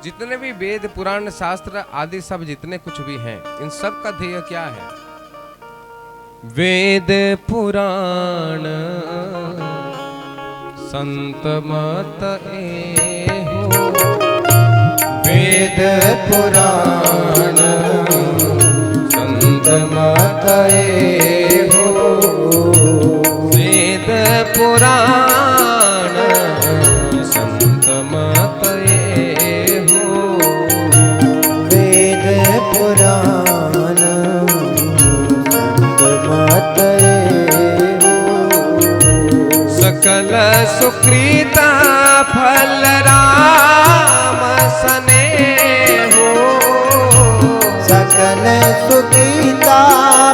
जितने भी वेद पुराण शास्त्र आदि सब जितने कुछ भी हैं, इन सब का ध्येय क्या है? वेद पुराण संत मत एहो, वेद पुराण संत मत एहो, वेद पुराण संत मत एहो, वेद पुराण संत मत एहो, सकल सुकृता फल राम सनेहो, सकल सुकृता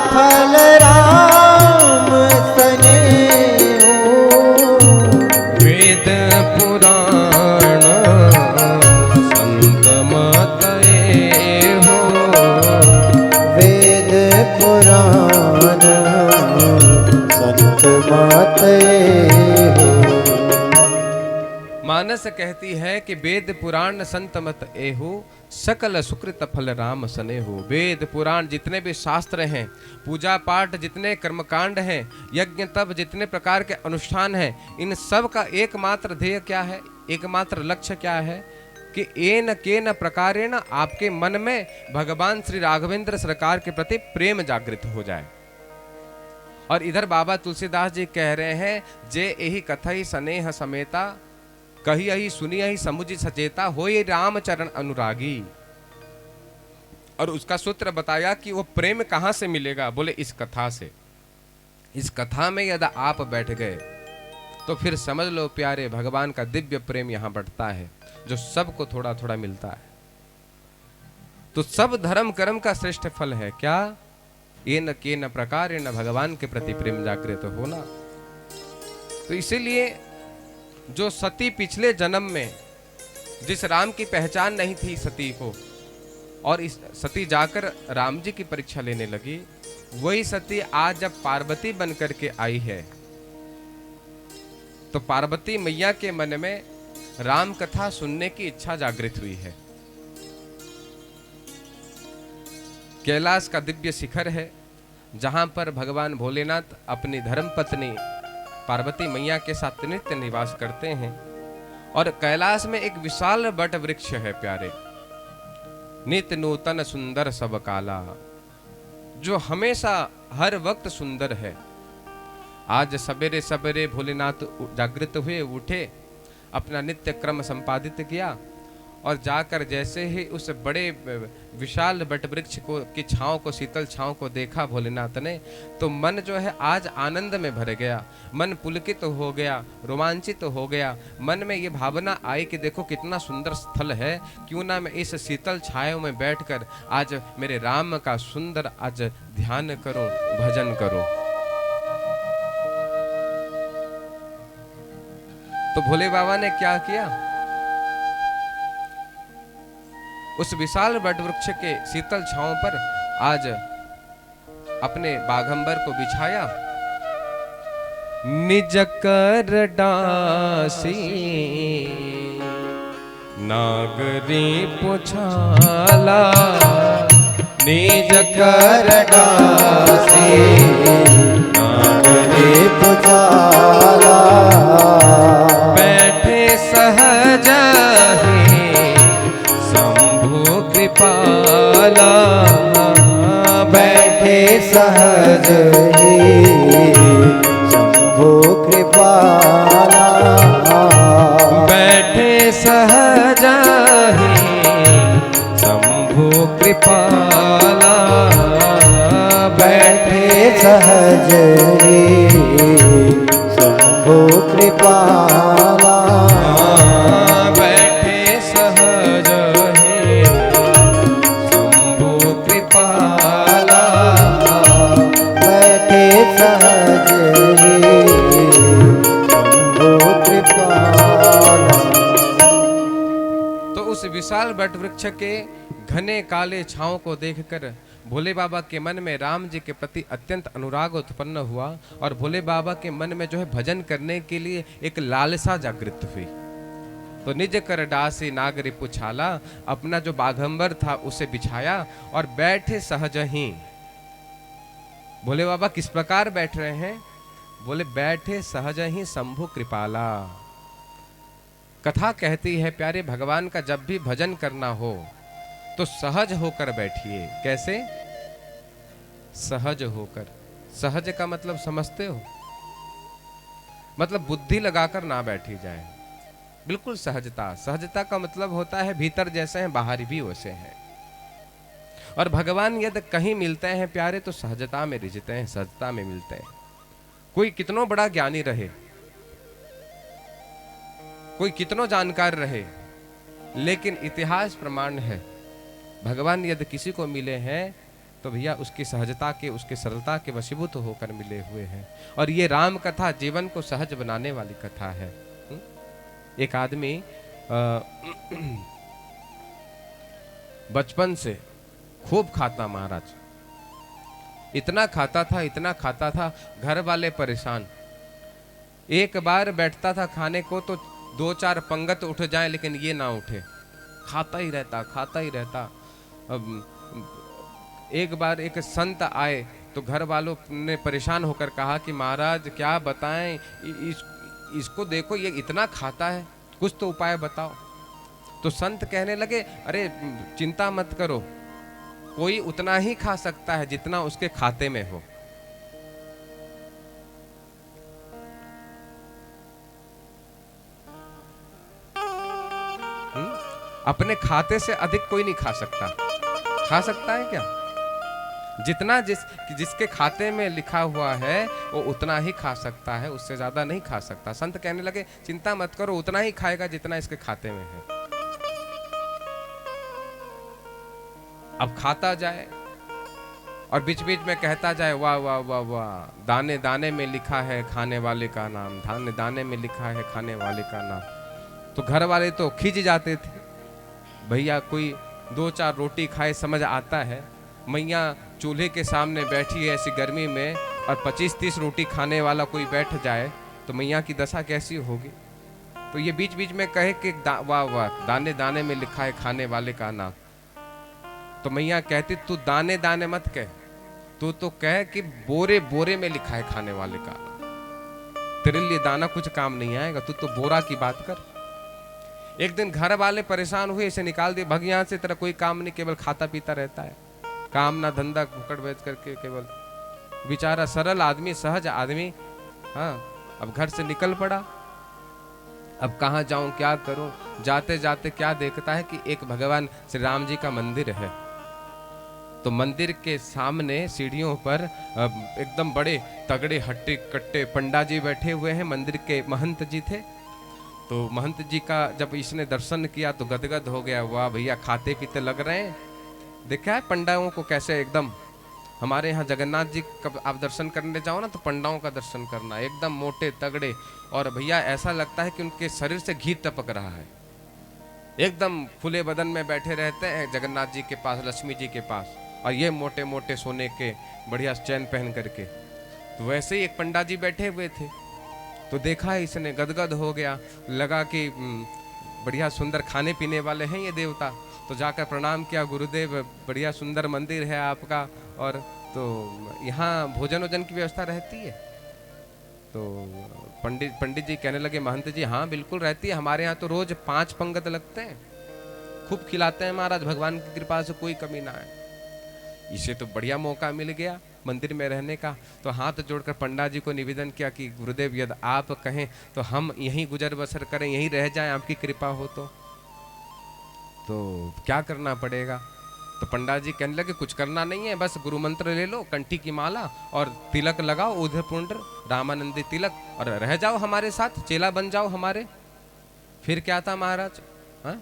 फल राम सनेहो, वेद पुराण संत मत एहो, वेद पुराण संत मत एहो। मानस कहती है कि वेद पुराण संत मत एहो, सकल सुकृत फल राम सनेहो। वेद पुराण जितने भी शास्त्र हैं, पूजा पाठ जितने कर्मकांड हैं, यज्ञ तप जितने प्रकार के अनुष्ठान हैं, इन सब का एकमात्र ध्येय क्या है, एकमात्र लक्ष्य क्या है कि एन केन प्रकारेण आपके मन में भगवान श्री राघवेंद्र सरकार के प्रति प्रेम जागृत हो जाए। और इधर बाबा तुलसीदास जी कह रहे हैं, जे यही कथई स्नेह समेता, कही यही सुनी यही समुझ सचेता, होए राम चरण अनुरागी। और उसका सूत्र बताया कि वो प्रेम कहां से मिलेगा, बोले इस कथा से। इस कथा में यदि आप बैठ गए तो फिर समझ लो प्यारे, भगवान का दिव्य प्रेम यहां बढ़ता है, जो सबको थोड़ा थोड़ा मिलता है। तो सब धर्म कर्म का श्रेष्ठ फल है क्या? ये न के न प्रकार न भगवान के प्रति प्रेम जागृत होना। तो इसीलिए जो सती पिछले जन्म में जिस राम की पहचान नहीं थी सती को, और इस सती जाकर राम जी की परीक्षा लेने लगी, वही सती आज जब पार्वती बन करके आई है, तो पार्वती मैया के मन में राम कथा सुनने की इच्छा जागृत हुई है। कैलाश का दिव्य शिखर है, जहां पर भगवान भोलेनाथ अपनी धर्म पत्नी पार्वती मैया के साथ नित्य निवास करते हैं। और कैलाश में एक विशाल वट वृक्ष है प्यारे, नित्य नूतन सुंदर सब काला, जो हमेशा हर वक्त सुंदर है। आज सवेरे सवेरे भोलेनाथ जागृत हुए, उठे, अपना नित्य क्रम संपादित किया, और जाकर जैसे ही उस बड़े विशाल वट वृक्ष को की छांव को, शीतल छांव को देखा भोलेनाथ ने, तो मन जो है आज आनंद में भर गया, मन पुलकित हो गया, रोमांचित हो गया। मन में ये भावना आई कि देखो कितना सुंदर स्थल है, क्यों ना मैं इस शीतल छाया में बैठकर आज मेरे राम का सुंदर आज ध्यान करूं, भजन करूं। तो भोले बाबा ने क्या किया, उस विशाल वट वृक्ष के शीतल छांव पर आज अपने बाघंबर को बिछाया। निज कर डासी नागरी पुछाला, निज कर डासी नागरी पुछाला, बैठे सहज कृपाला, बैठे सहज ही शंभो कृपाला, बैठे सहज ही शंभो कृपाला, बैठे सहज ही शंभो कृपाला, सहज ही शंभो कृपाला। तो उस विशाल वट वृक्ष के घने काले छांव को देखकर भोले बाबा के मन में राम जी के प्रति अत्यंत अनुराग उत्पन्न हुआ, और भोले बाबा के मन में जो है भजन करने के लिए एक लालसा जागृत हुई। तो निज कर डासी नागरी पुछाला, अपना जो बाघंबर था उसे बिछाया और बैठे सहज ही। बोले बाबा किस प्रकार बैठ रहे हैं? बोले बैठे सहज ही शंभु कृपाला। कथा कहती है प्यारे भगवान का जब भी भजन करना हो तो सहज होकर बैठिए। कैसे? सहज होकर। सहज का मतलब समझते हो? मतलब बुद्धि लगाकर ना बैठी जाए, बिल्कुल सहजता। सहजता का मतलब होता है भीतर जैसे हैं बाहर भी वैसे हैं। और भगवान यदि कहीं मिलते हैं प्यारे तो सहजता में रिझते हैं, सहजता में मिलते हैं। कोई कितनो बड़ा ज्ञानी रहे, कोई कितनो जानकार रहे, लेकिन इतिहास प्रमाण है भगवान यदि किसी को मिले हैं तो भैया उसकी सहजता के, उसके सरलता के वशीभूत होकर मिले हुए हैं। और ये राम कथा जीवन को सहज बनाने वाली कथा है। एक आदमी बचपन से खूब खाता महाराज, इतना खाता था, इतना खाता था, घर वाले परेशान। एक बार बैठता था खाने को तो 2-4 पंगत उठ जाए लेकिन ये ना उठे, खाता ही रहता, खाता ही रहता। एक बार एक संत आए तो घर वालों ने परेशान होकर कहा कि महाराज क्या बताएं, इसको देखो ये इतना खाता है, कुछ तो उपाय बताओ। तो संत कहने लगे अरे चिंता मत करो, कोई उतना ही खा सकता है जितना उसके खाते में हो। अपने खाते से अधिक कोई नहीं खा सकता। खा सकता है क्या? जितना जिसके खाते में लिखा हुआ है वो उतना ही खा सकता है, उससे ज्यादा नहीं खा सकता। संत कहने लगे चिंता मत करो, उतना ही खाएगा जितना इसके खाते में है। अब खाता जाए और बीच बीच में कहता जाए वाह वाह वाह वाह, दाने दाने में लिखा है खाने वाले का नाम, दाने दाने में लिखा है खाने वाले का नाम। तो घर वाले तो खिंच जाते थे, भैया कोई 2-4 रोटी खाए समझ आता है, मैया चूल्हे के सामने बैठी है ऐसी गर्मी में और 25-30 रोटी खाने वाला कोई बैठ जाए तो मैया की दशा कैसी होगी। तो ये बीच बीच में कहे कि वाह वाह, दाने दाने में लिखा है खाने वाले का नाम। तो मैया कहती तू दाने दाने मत कह, तू तो कह कि बोरे बोरे में लिखा है खाने वाले का, तेरे लिए दाना कुछ काम नहीं आएगा, तू तो बोरा की बात कर। एक दिन घर वाले परेशान हुए, इसे निकाल दिए, भग यहाँ से, तेरा कोई काम नहीं, केवल खाता पीता रहता है, काम ना धंधा, घुकड़ बेच करके केवल। बेचारा सरल आदमी, सहज आदमी, हाँ अब घर से निकल पड़ा। अब कहाँ जाऊं, क्या करूं? जाते जाते क्या देखता है कि एक भगवान श्री राम जी का मंदिर है। तो मंदिर के सामने सीढ़ियों पर एकदम बड़े तगड़े हट्टे कट्टे पंडा जी बैठे हुए हैं, मंदिर के महंत जी थे। तो महंत जी का जब इसने दर्शन किया तो गदगद हो गया, वाह भैया खाते पीते लग रहे हैं। देखा है पंडाओं को कैसे एकदम, हमारे यहाँ जगन्नाथ जी कब आप दर्शन करने जाओ ना तो पंडाओं का दर्शन करना, एकदम मोटे तगड़े, और भैया ऐसा लगता है कि उनके शरीर से घी टपक रहा है, एकदम खुले बदन में बैठे रहते हैं जगन्नाथ जी के पास, लक्ष्मी जी के पास, और ये मोटे मोटे सोने के बढ़िया चैन पहन करके। तो वैसे ही एक पंडा जी बैठे हुए थे, तो देखा इसने गदगद हो गया, लगा कि बढ़िया सुंदर खाने पीने वाले हैं ये देवता। तो जाकर प्रणाम किया, गुरुदेव बढ़िया सुंदर मंदिर है आपका, और तो यहाँ भोजन वोजन की व्यवस्था रहती है? तो पंडित जी कहने लगे महंत जी हाँ बिल्कुल रहती है, हमारे यहाँ तो रोज 5 पंगत लगते हैं, खूब खिलाते हैं महाराज, भगवान की कृपा से कोई कमी ना है। इसे तो बढ़िया मौका मिल गया मंदिर में रहने का। तो हाथ जोड़कर पंडा जी को निवेदन किया कि गुरुदेव यदि आप कहें तो हम यहीं गुजर बसर करें, यहीं रह जाएं, आपकी कृपा हो तो क्या करना पड़ेगा? तो पंडा जी कहने लगे कुछ करना नहीं है, बस गुरु मंत्र ले लो, कंठी की माला और तिलक लगाओ, उधर पुंड रामानंदी तिलक, और रह जाओ हमारे साथ, चेला बन जाओ हमारे। फिर क्या था महाराज, हाँ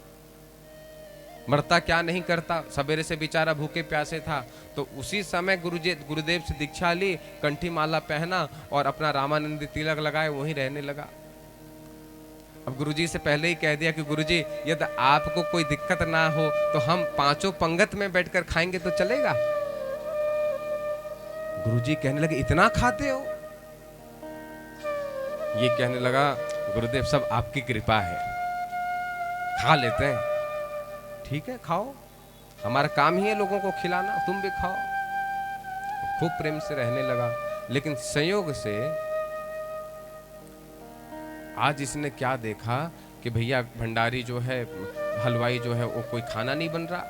मरता क्या नहीं करता, सवेरे से बेचारा भूखे प्यासे था। तो उसी समय गुरुदेव से दीक्षा ली, कंठी माला पहना और अपना रामानंदी तिलक लगाए, वहीं रहने लगा। अब गुरुजी से पहले ही कह दिया कि गुरुजी यदि आपको कोई दिक्कत ना हो तो हम 5 पंगत में बैठकर खाएंगे तो चलेगा? गुरुजी कहने लगे इतना खाते हो? ये कहने लगा गुरुदेव सब आपकी कृपा है, खा लेते हैं, ठीक है खाओ, हमारा काम ही है लोगों को खिलाना, तुम भी खाओ। खूब प्रेम से रहने लगा। लेकिन संयोग से आज इसने क्या देखा कि भैया भंडारी जो है, हलवाई जो है, वो कोई खाना नहीं बन रहा,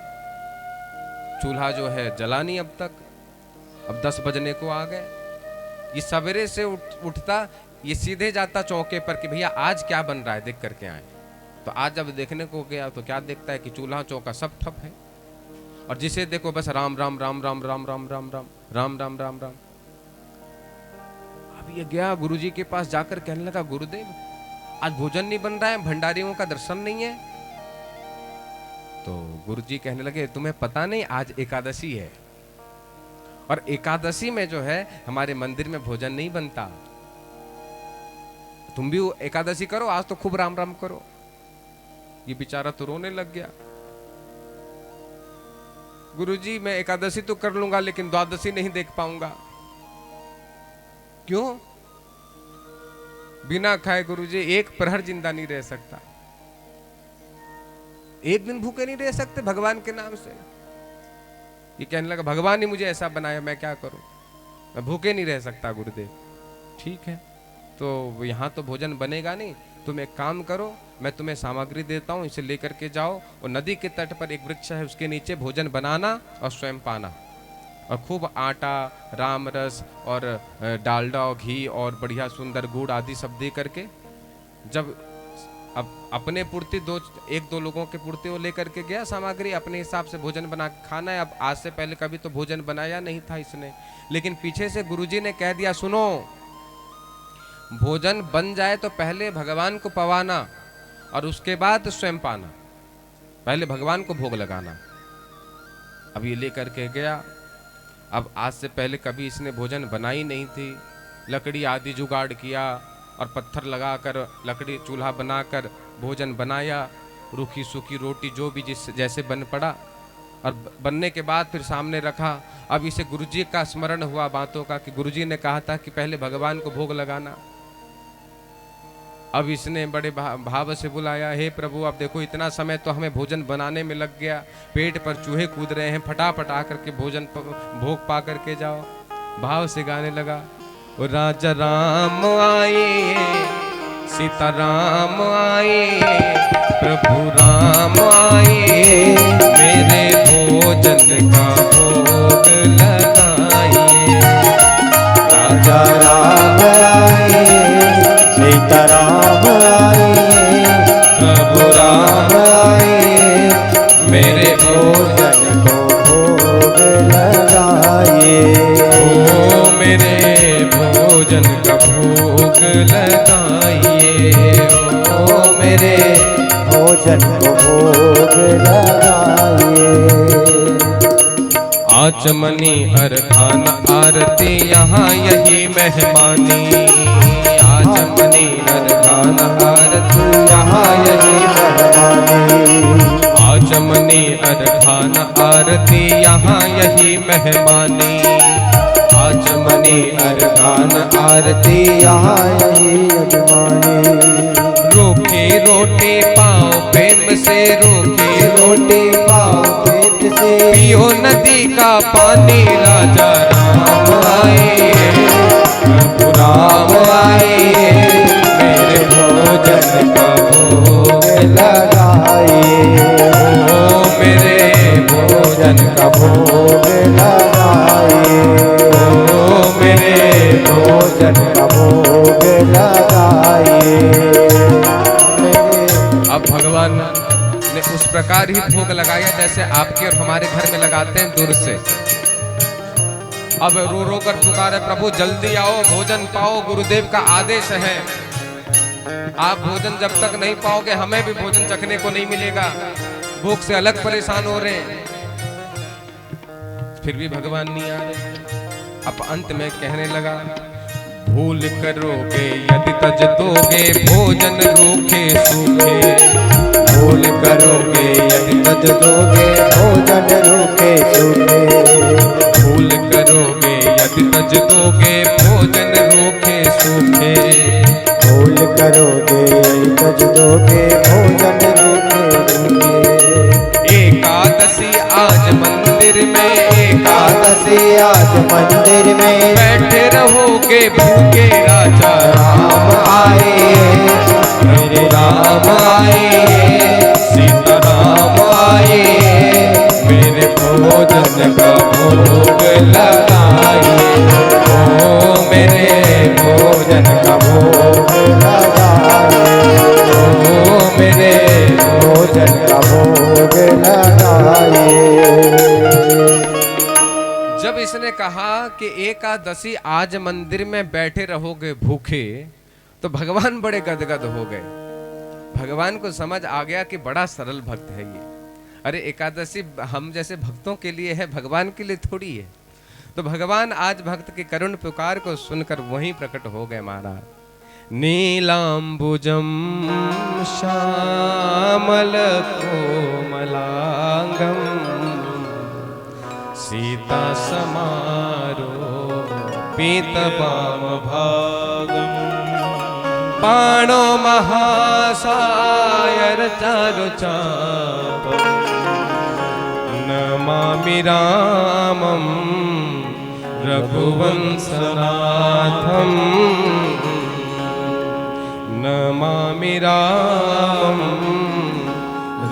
चूल्हा जो है जला नहीं अब तक, अब 10 बजने को आ गए। ये सवेरे से उठता, ये सीधे जाता चौके पर कि भैया आज क्या बन रहा है देख करके आए। तो आज जब देखने को गया तो क्या देखता है कि चूल्हा चौका सब ठप है, और जिसे देखो बस राम राम राम राम राम राम राम राम राम राम राम राम। अब ये गया गुरुजी के पास, जाकर कहने लगा गुरुदेव आज भोजन नहीं बन रहा है, भंडारियों का दर्शन नहीं है। तो गुरुजी कहने लगे तुम्हें पता नहीं आज एकादशी है, और एकादशी में जो है हमारे मंदिर में भोजन नहीं बनता, तुम भी एकादशी करो, आज तो खूब राम राम करो। ये बेचारा तो रोने लग गया, गुरुजी मैं एकादशी तो कर लूंगा लेकिन द्वादशी नहीं देख पाऊंगा। क्यों? बिना खाए गुरुजी एक प्रहर जिंदा नहीं रह सकता, एक दिन भूखे नहीं रह सकते भगवान के नाम से। ये कहने लगा भगवान ही मुझे ऐसा बनाया, मैं क्या करूं, मैं भूखे नहीं रह सकता गुरुदेव। ठीक है, तो यहाँ तो भोजन बनेगा नहीं, तुम एक काम करो, मैं तुम्हें सामग्री देता हूँ, इसे लेकर के जाओ और नदी के तट पर एक वृक्ष है, उसके नीचे भोजन बनाना और स्वयं पाना, और खूब आटा, राम रस और डालडा और घी और बढ़िया सुंदर गुड़ आदि सब दे करके, जब अब अपने पूर्ति एक दो लोगों के पूर्ति वो लेकर के गया सामग्री, अपने हिसाब से भोजन बना के खाना है। अब आज से पहले कभी तो भोजन बनाया नहीं था इसने, लेकिन पीछे से गुरुजी ने कह दिया सुनो, भोजन बन जाए तो पहले भगवान को पवाना और उसके बाद स्वयं पाना, पहले भगवान को भोग लगाना। अब ये लेकर के गया। अब आज से पहले कभी इसने भोजन बनाई नहीं थी, लकड़ी आदि जुगाड़ किया और पत्थर लगाकर लकड़ी चूल्हा बनाकर भोजन बनाया, रूखी सूखी रोटी जो भी जैसे बन पड़ा, और बनने के बाद फिर सामने रखा। अब इसे गुरुजी का स्मरण हुआ बातों का कि गुरुजी ने कहा था कि पहले भगवान को भोग लगाना। अब इसने बड़े भाव से बुलाया, हे प्रभु अब देखो इतना समय तो हमें भोजन बनाने में लग गया, पेट पर चूहे कूद रहे हैं, फटाफट आकर के भोजन भोग पा करके जाओ। भाव से गाने लगा, राजा राम आए, सीता राम आए, प्रभु राम आए, मेरे भोजन का भोग लगाइए। राजा राम आए, सीता राम आए, प्रभु राम आए, मेरे भोजन को भोग लगाइए। ओ मेरे भोजन का भोग लगाइए, ओ मेरे भोजन को भोग लगाइए। आचमनी अरखान आरती यहाँ यही मेहमानी, आचमनी अरखान आरती यहाँ यही मेहमानी, आचमनी अरखान आरती यहाँ यही मेहमानी, आचमनी अरखान आरती यहाँ यही यजमानी। रूखी रोटी पाओ प्रेम से, रूखी रोटी पाओ पेट से, पियो नदी का पानी, राजा राम आए, प्रभु राम आए, मेरे भोजन का भोग लगाइए। ओ मेरे भोजन का भोग लगाइए। ओ मेरे भोजन का भोग लगाइए। अब भगवान ने उस प्रकार ही भोग लगाया जैसे आपके और हमारे घर में लगाते हैं दूर से। अब रो रो कर पुकारे, प्रभु जल्दी आओ, भोजन पाओ, गुरुदेव का आदेश है। आप भोजन जब तक नहीं पाओगे हमें भी भोजन चखने को नहीं मिलेगा, भूख से अलग परेशान हो रहे हैं। फिर भी भगवान नहीं आ रहे। अब अंत में कहने लगा, भूल करोगे यदि तज दोगे, भोजन रूखे सूखे, भूल करोगे यदि तज दोगे, भोजन रूखे सूखे। भूल करोगे यदि तज दोगे, भोजन रूखे सूखे। भूल करोगे यदि तज दोगे, भोजन रूखे दासी आज मंदिर में बैठे रहोगे भूखे राजा राम आए, मेरे राम आए, सीता राम आए, मेरे भोजन का भोग लगाए, ओ मेरे भोजन का भोग लगाए, ओ मेरे भोजन का भोग लगाए। जब इसने कहा कि एकादशी आज मंदिर में बैठे रहोगे भूखे, तो भगवान बड़े गदगद हो गए। भगवान को समझ आ गया कि बड़ा सरल भक्त है ये। अरे एकादशी हम जैसे भक्तों के लिए है, भगवान के लिए थोड़ी है। तो भगवान आज भक्त की करुण पुकार को सुनकर वहीं प्रकट हो गए महाराज। नीलांबुजम श्यामल कोमलांगम सीता समारो पीतपाम भागम पाणो महासायर चारु चापम नमामि रामं रघुवंशनाथं नमामि रामं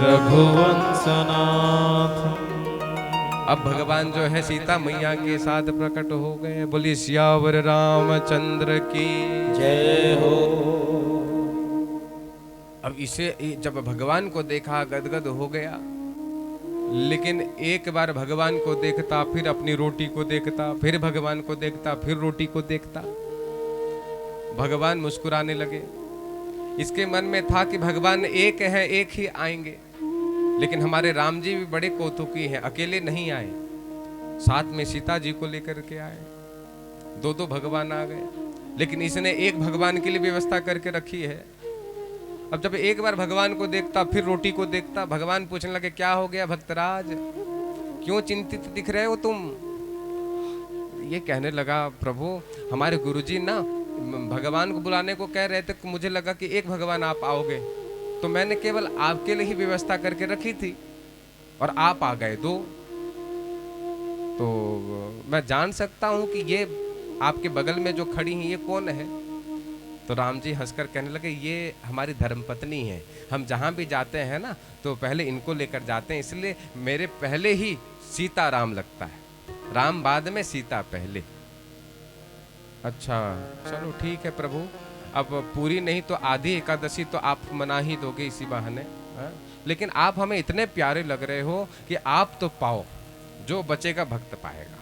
रघुवंशनाथं। अब भगवान जो है सीता मैया के साथ प्रकट हो गए। बोलिए सियावर रामचंद्र की जय हो। अब इसे जब भगवान को देखा गदगद हो गया, लेकिन एक बार भगवान को देखता, फिर अपनी रोटी को देखता, फिर भगवान को देखता, फिर रोटी को देखता। भगवान मुस्कुराने लगे। इसके मन में था कि भगवान एक है, एक ही आएंगे, लेकिन हमारे राम जी भी बड़े कौतुकी हैं, अकेले नहीं आए, साथ में सीता जी को लेकर के आए। दो दो भगवान आ गए, लेकिन इसने एक भगवान के लिए व्यवस्था करके रखी है। अब जब एक बार भगवान को देखता, फिर रोटी को देखता, भगवान पूछने लगे क्या हो गया भक्तराज, क्यों चिंतित दिख रहे हो तुम? ये कहने लगा प्रभु हमारे गुरुजी ना भगवान को बुलाने को कह रहे थे, मुझे लगा कि एक भगवान आप आओगे, तो मैंने केवल आपके लिए ही व्यवस्था करके रखी थी और आप आ गए दो। तो मैं जान सकता हूं कि ये आपके बगल में जो खड़ी हैं ये कौन है? तो राम जी हंसकर कहने लगे ये हमारी धर्मपत्नी है। हम जहां भी जाते हैं ना तो पहले इनको लेकर जाते हैं, इसलिए मेरे पहले ही सीता राम लगता है, राम बाद में सीता पहले। अच्छा चलो ठीक है प्रभु, अब पूरी नहीं तो आधी एकादशी तो आप मना ही दोगे इसी बहाने, हाँ? लेकिन आप हमें इतने प्यारे लग रहे हो कि आप तो पाओ, जो बचेगा भक्त पाएगा।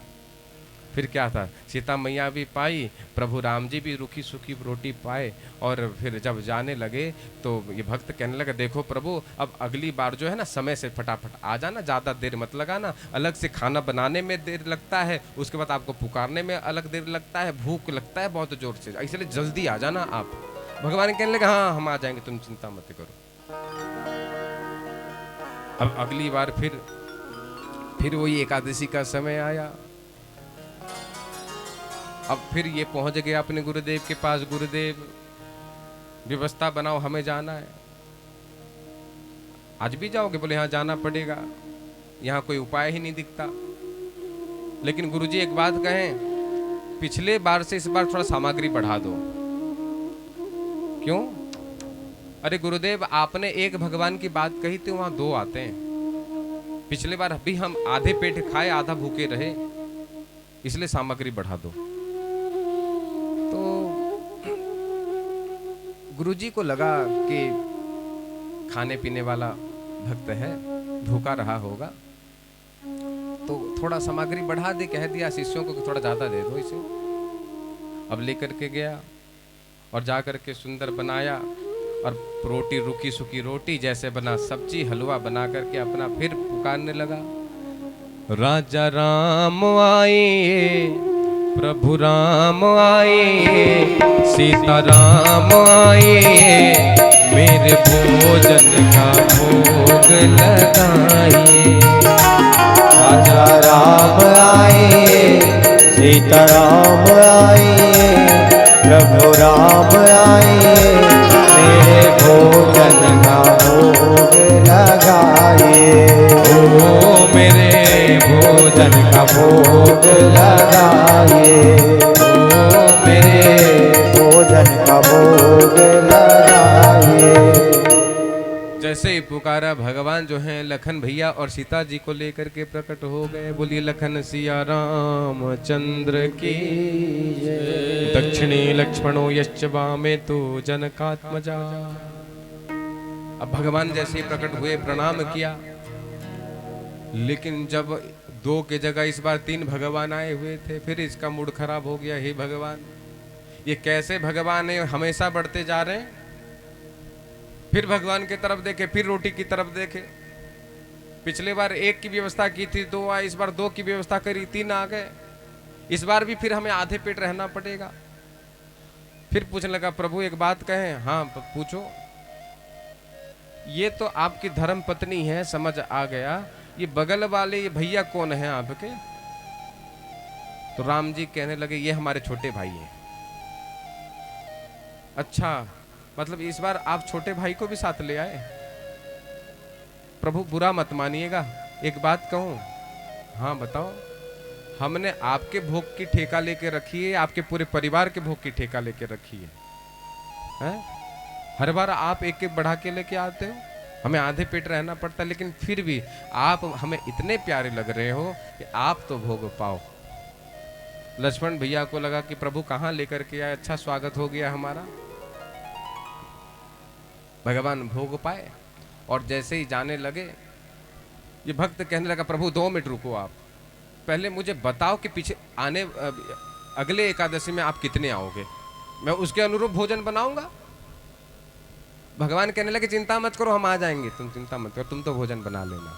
फिर क्या था, सीता मैया भी पाई, प्रभु राम जी भी रूखी सूखी रोटी पाए, और फिर जब जाने लगे तो ये भक्त कहने लगे देखो प्रभु अब अगली बार जो है ना समय से फटाफट आ जाना, ज़्यादा देर मत लगाना, अलग से खाना बनाने में देर लगता है, उसके बाद आपको पुकारने में अलग देर लगता है, भूख लगता है बहुत जोर से, इसलिए जल्दी आ जाना आप। भगवान कहने लगे हाँ हम आ जाएंगे, तुम चिंता मत करो। अब अगली बार फिर वही एकादशी का समय आया। अब फिर ये पहुंच गया अपने गुरुदेव के पास, गुरुदेव व्यवस्था बनाओ हमें जाना है। आज भी जाओगे? बोले हाँ जाना पड़ेगा, यहाँ कोई उपाय ही नहीं दिखता। लेकिन गुरुजी एक बात कहें, पिछले बार से इस बार थोड़ा सामग्री बढ़ा दो। क्यों? अरे गुरुदेव आपने एक भगवान की बात कही थी, वहां दो आते हैं। पिछले बार भी हम आधे पेट खाए आधा भूखे रहे, इसलिए सामग्री बढ़ा दो। तो गुरुजी को लगा कि खाने पीने वाला भक्त है, भूखा रहा होगा, तो थोड़ा सामग्री बढ़ा दे, कह दिया शिष्यों को कि थोड़ा ज्यादा दे दो इसे। अब लेकर के गया और जा करके सुंदर बनाया, और रोटी रूखी सूखी रोटी जैसे बना, सब्जी हलवा बना करके अपना फिर पुकारने लगा, राजा राम आए, प्रभु राम आए, सीता राम आए, मेरे भोजन का भोग लगाए। राजा राम आए, सीता राम आए, प्रभु राम आए, मेरे भोजन का भोग लगाए। ओ मेरे भोजन का भोग लगाइए, मेरे भोजन का भोग लगाइए। जैसे ही पुकारा, भगवान जो हैं लखन भैया और सीता जी को लेकर के प्रकट हो गए। बोलिए लखन सिया रामचंद्र की जय। दक्षिणी लक्ष्मणो यश्च वामे तो जनकात्मजा। अब भगवान जैसे ही प्रकट हुए, प्रणाम किया, लेकिन जब 2 के जगह इस बार 3 भगवान आए हुए थे, फिर इसका मूड खराब हो गया। हे भगवान, ये कैसे भगवान है, हमेशा बढ़ते जा रहे हैं। फिर भगवान की तरफ देखे, फिर रोटी की तरफ देखे। पिछले बार 1 की व्यवस्था की थी, 2 आए, इस बार 2 की व्यवस्था करी, 3 आ गए। इस बार भी फिर हमें आधे पेट रहना पड़ेगा। फिर पूछने लगा, प्रभु एक बात कहें? हाँ पूछो। ये तो आपकी धर्म पत्नी है, समझ आ गया। ये बगल वाले ये भैया कौन है आपके? तो राम जी कहने लगे, ये हमारे छोटे भाई हैं। अच्छा, मतलब इस बार आप छोटे भाई को भी साथ ले आए? प्रभु बुरा मत मानिएगा, एक बात कहूं? हाँ बताओ। हमने आपके भोग की ठेका लेके रखी है, आपके पूरे परिवार के भोग की ठेका लेके रखी है, हैं? हर बार आप एक एक बढ़ा के लेके आते हो, हमें आधे पेट रहना पड़ता है, लेकिन फिर भी आप हमें इतने प्यारे लग रहे हो कि आप तो भोग पाओ। लक्ष्मण भैया को लगा कि प्रभु कहाँ लेकर के आए, अच्छा स्वागत हो गया हमारा। भगवान भोग पाए और जैसे ही जाने लगे, ये भक्त कहने लगा, प्रभु 2 मिनट रुको, आप पहले मुझे बताओ कि पीछे आने अगले एकादशी में आप कितने आओगे, मैं उसके अनुरूप भोजन बनाऊंगा। भगवान कहने लगे, चिंता मत करो, हम आ जाएंगे, तुम चिंता मत करो, तुम तो भोजन बना लेना।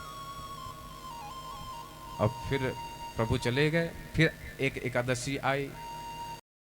अब फिर प्रभु चले गए। फिर एक एकादशी आई,